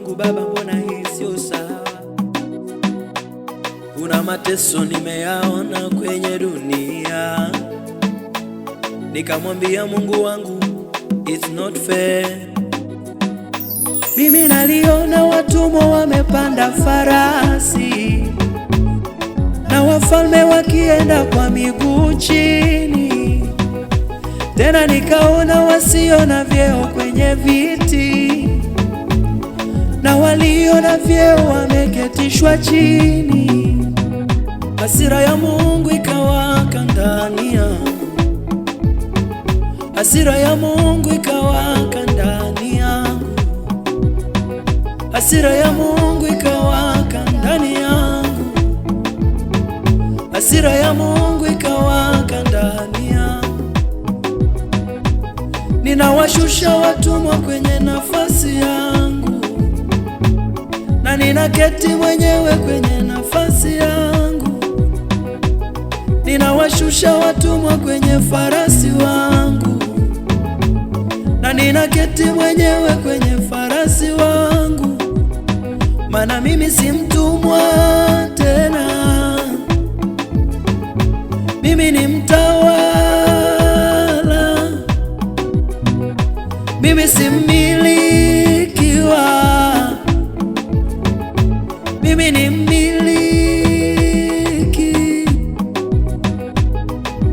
Mungu Baba, mbona hii sio sawa? Kuna mateso nimeyaona kwenye dunia, nikamwambia Mungu wangu, it's not fair. Mimi naliona watumwa wamepanda farasi na wafalme wakienda kwa miguu chini, tena nikaona wasio na vyeo kwenye viti na walio na vyeo wameketishwa chini. Hasira ya Mungu ikawaka ndani yangu, hasira ya Mungu ikawaka ndani yangu, hasira ya Mungu ikawaka ndani yangu, hasira ya Mungu ikawaka ndani yangu. Ninawashusha watumwa kwenye nafasi yangu, na ninaketi mwenyewe kwenye nafasi yangu. Ninawashusha watumwa kwenye farasi wangu, na ninaketi mwenyewe kwenye farasi wangu. Maana mimi si mtumwa tena, mimi ni mtawala, mimi si mmilikiwa, mimi ni mmiliki.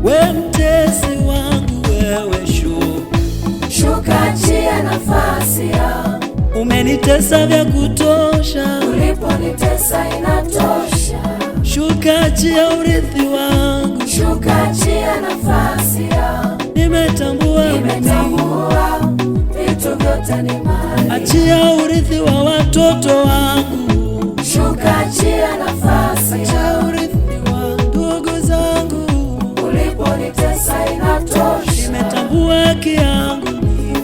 We mtesi wangu, wewe shuka, achia nafasi ya. Umenitesa vya kutosha, uliponitesa inatosha. Shuka, achia urithi wangu, shuka, achia nafasi ya. Nimetambua vitu vyote ni mali. Achia urithi wa watoto wangu, shuka, achia nafasi ya. Achia urithi wa ndugu zangu, uliponitesa inatosha. Nimetambua haki yangu mimi,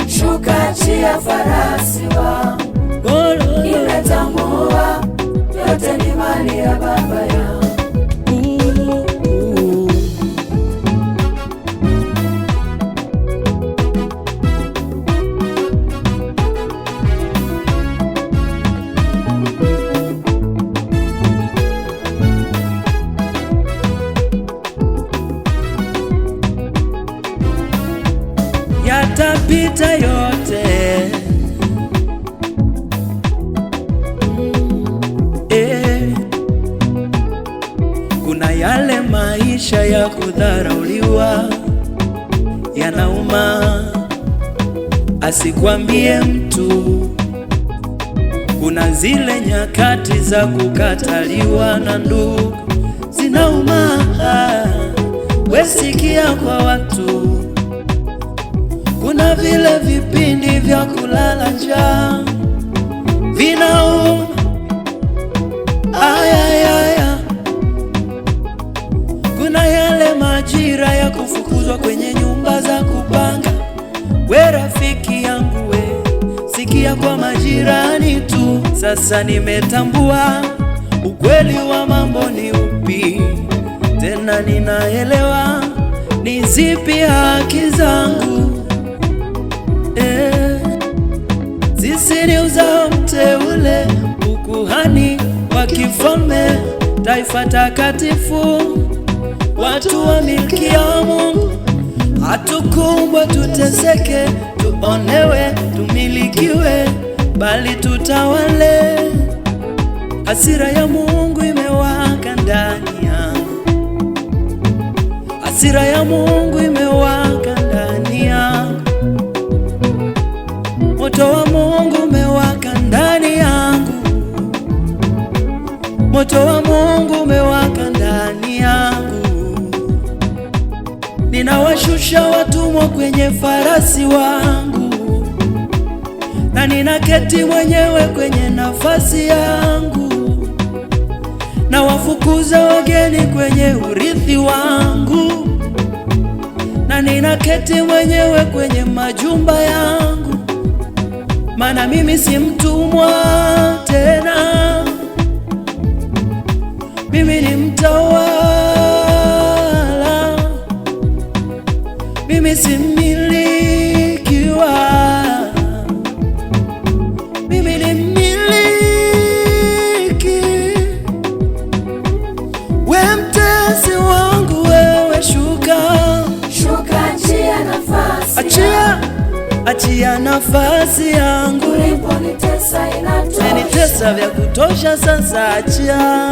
shuka, achia farasi wangu. Nimetambua yote ni mali ya Baba yangu. Yatapita yote, Kuna yale maisha ya kudharauliwa yanauma, asikwambie mtu. Kuna zile nyakati za kukataliwa na ndugu, zinauma, wesikia kwa watu. Kuna vile vipindi vya kulala njaa, vinauma, ayayaya. Kuna yale majira ya kufukuzwa kwenye nyumba za kupanga. We rafiki yangu, we sikia kwa majirani tu. Sasa nimetambua ukweli wa mambo ni upi, tena ninaelewa ni zipi haki zangu. Sisi ni uzao mteule, ukuhani wa kifalme, taifa takatifu, watu wa milki ya Mungu. Hatukumbwa tuteseke, tuonewe, tumilikiwe, bali tutawale. Hasira ya Mungu imewaka ndani yangu, hasira ya Mungu imewaka ndani yangu, moto wa Mungu umewaka ndani yangu, moto wa Mungu umewaka ndani yangu. Ninawashusha watumwa kwenye farasi wangu, na ninaketi mwenyewe kwenye nafasi yangu, na wafukuza wageni kwenye urithi wangu, na ninaketi mwenyewe kwenye majumba yangu. Maana mimi si mtumwa tena, mimi ni mtawala, mimi si mmilikiwa, mimi ni achia nafasi yangu. Uliponitesa inatosha. Umenitesa vya kutosha, sasa achia.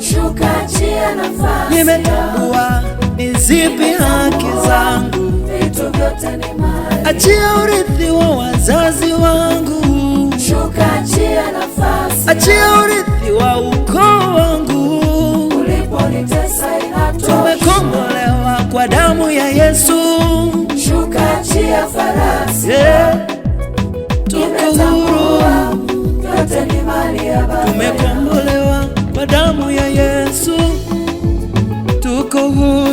Shuka, achia nafasi. Nimetambua ni zipi haki zangu. Vitu vyote ni mali. Achia urithi wa wazazi wangu. Shuka, achia nafasi. Achia urithi wa ukoo wangu. Uliponitesa inatosha. Tumekombolewa kwa damu ya Yesu. Shuka, achia farasi. Tuko huru. Yote ni mali ya Baba. Tumekombolewa kwa damu ya Yesu. Tuko huru.